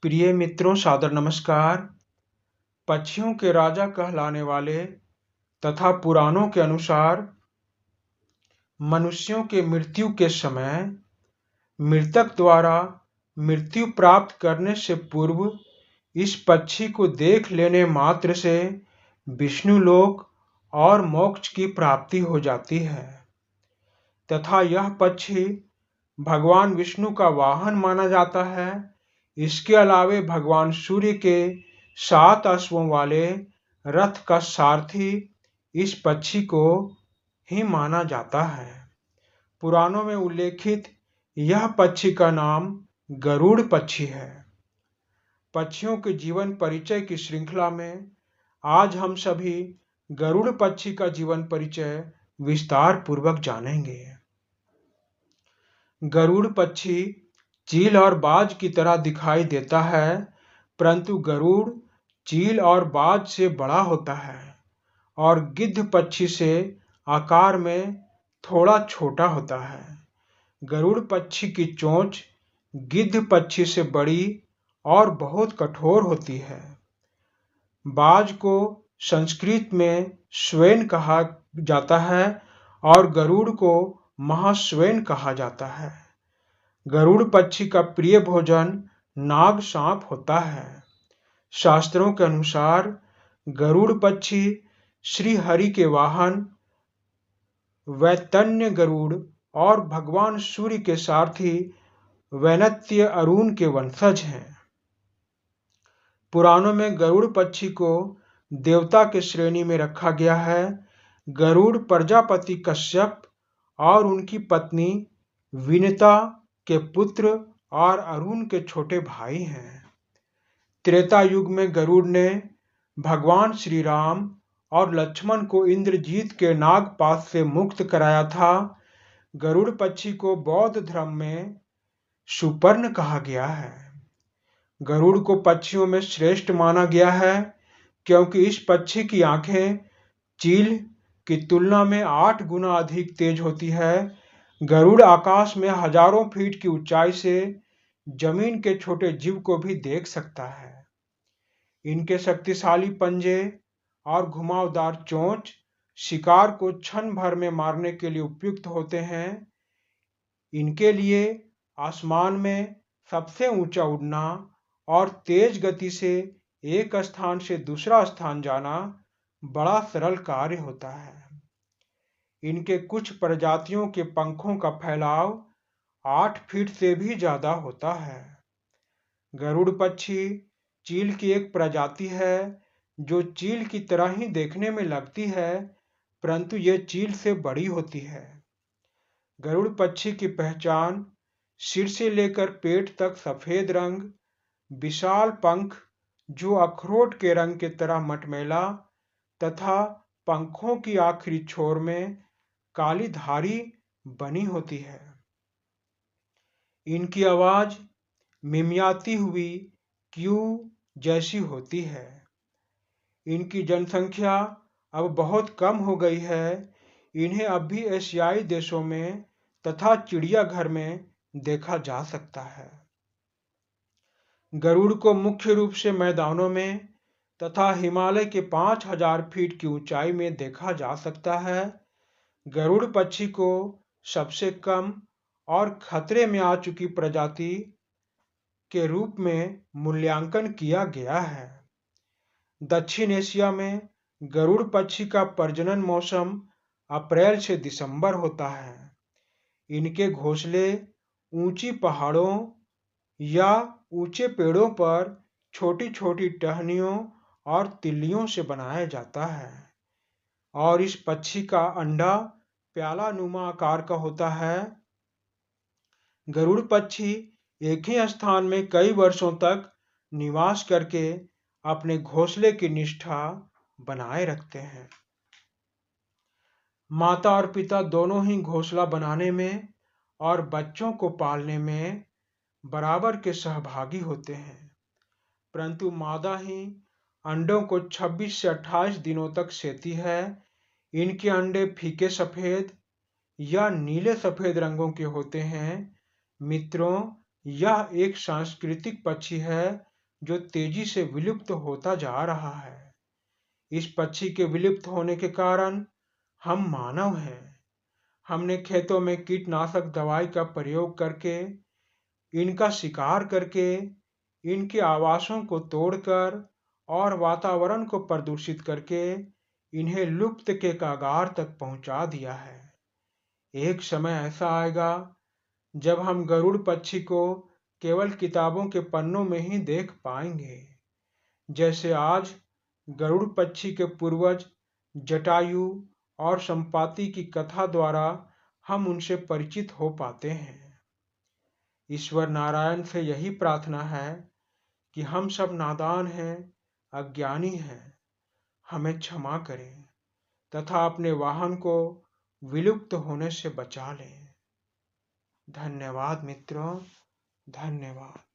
प्रिय मित्रों, सादर नमस्कार। पक्षियों के राजा कहलाने वाले तथा पुराणों के अनुसार मनुष्यों के मृत्यु के समय मृतक द्वारा मृत्यु प्राप्त करने से पूर्व इस पक्षी को देख लेने मात्र से विष्णु लोक और मोक्ष की प्राप्ति हो जाती है तथा यह पक्षी भगवान विष्णु का वाहन माना जाता है। इसके अलावे भगवान सूर्य के 7 अश्वों वाले रथ का सारथी इस पक्षी को ही माना जाता है। पुराणों में उल्लेखित यह पक्षी का नाम गरुड़ पक्षी है। पक्षियों के जीवन परिचय की श्रृंखला में आज हम सभी गरुड़ पक्षी का जीवन परिचय विस्तार पूर्वक जानेंगे। गरुड़ पक्षी चील और बाज की तरह दिखाई देता है, परंतु गरुड़ चील और बाज से बड़ा होता है और गिद्ध पक्षी से आकार में थोड़ा छोटा होता है। गरुड़ पक्षी की चोंच गिद्ध पक्षी से बड़ी और बहुत कठोर होती है। बाज को संस्कृत में स्वेन कहा जाता है और गरुड़ को महास्वेन कहा जाता है। गरुड़ पक्षी का प्रिय भोजन नाग सांप होता है। शास्त्रों के अनुसार गरुड़ पक्षी श्री हरि के वाहन वैतन्य गरुड़ और भगवान सूर्य के सारथी वैनत्य अरुण के वंशज हैं। पुराणों में गरुड़ पक्षी को देवता के श्रेणी में रखा गया है। गरुड़ प्रजापति कश्यप और उनकी पत्नी विनता के पुत्र और अरुण के छोटे भाई हैं। त्रेता युग में गरुड़ ने भगवान श्री राम और लक्ष्मण को इंद्रजीत के नागपाश से मुक्त कराया था। गरुड़ पक्षी को बौद्ध धर्म में सुपर्ण कहा गया है। गरुड़ को पक्षियों में श्रेष्ठ माना गया है क्योंकि इस पक्षी की आंखें चील की तुलना में 8 गुना अधिक तेज होती है। गरुड़ आकाश में हजारों फीट की ऊंचाई से जमीन के छोटे जीव को भी देख सकता है। इनके शक्तिशाली पंजे और घुमावदार चोंच शिकार को क्षण भर में मारने के लिए उपयुक्त होते हैं। इनके लिए आसमान में सबसे ऊंचा उड़ना और तेज गति से एक स्थान से दूसरा स्थान जाना बड़ा सरल कार्य होता है। इनके कुछ प्रजातियों के पंखों का फैलाव 8 फीट से भी ज्यादा होता है। गरुड़ पक्षी चील की एक प्रजाति है जो चील की तरह ही देखने में लगती है, परंतु यह चील से बड़ी होती है। गरुड़ पक्षी की पहचान सिर से लेकर पेट तक सफेद रंग, विशाल पंख जो अखरोट के रंग के तरह मटमैला तथा पंखों की आखिरी छोर में काली धारी बनी होती है। इनकी आवाज मिमियाती हुई क्यू जैसी होती है। इनकी जनसंख्या अब बहुत कम हो गई है। इन्हें अब भी एशियाई देशों में तथा चिड़ियाघर में देखा जा सकता है। गरुड़ को मुख्य रूप से मैदानों में तथा हिमालय के 5000 फीट की ऊंचाई में देखा जा सकता है। गरुड़ पक्षी को सबसे कम और खतरे में आ चुकी प्रजाति के रूप में मूल्यांकन किया गया है। दक्षिण एशिया में गरुड़ पक्षी का प्रजनन मौसम अप्रैल से दिसंबर होता है। इनके घोंसले ऊंची पहाड़ों या ऊंचे पेड़ों पर छोटी छोटी टहनियों और तिल्लियों से बनाया जाता है और इस पक्षी का अंडा प्याला नुमा आकार का होता है। गरुड़ पक्षी एक ही स्थान में कई वर्षों तक निवास करके अपने घोंसले की निष्ठा बनाए रखते हैं। माता और पिता दोनों ही घोंसला बनाने में और बच्चों को पालने में बराबर के सहभागी होते हैं, परंतु मादा ही अंडों को 26 से 28 दिनों तक सेती है। इनके अंडे फीके सफेद या नीले सफेद रंगों के होते हैं। मित्रों, यह एक सांस्कृतिक पक्षी है जो तेजी से विलुप्त होता जा रहा है। इस पक्षी के विलुप्त होने के कारण हम मानव हैं। हमने खेतों में कीटनाशक दवाई का प्रयोग करके, इनका शिकार करके, इनके आवासों को तोड़कर और वातावरण को प्रदूषित करके इन्हें लुप्त के कगार तक पहुंचा दिया है। एक समय ऐसा आएगा जब हम गरुड़ पक्षी को केवल किताबों के पन्नों में ही देख पाएंगे, जैसे आज गरुड़ पक्षी के पूर्वज जटायु और संपाति की कथा द्वारा हम उनसे परिचित हो पाते हैं। ईश्वर नारायण से यही प्रार्थना है कि हम सब नादान हैं, अज्ञानी हैं, हमें क्षमा करें तथा अपने वाहन को विलुप्त होने से बचा लें। धन्यवाद मित्रों, धन्यवाद।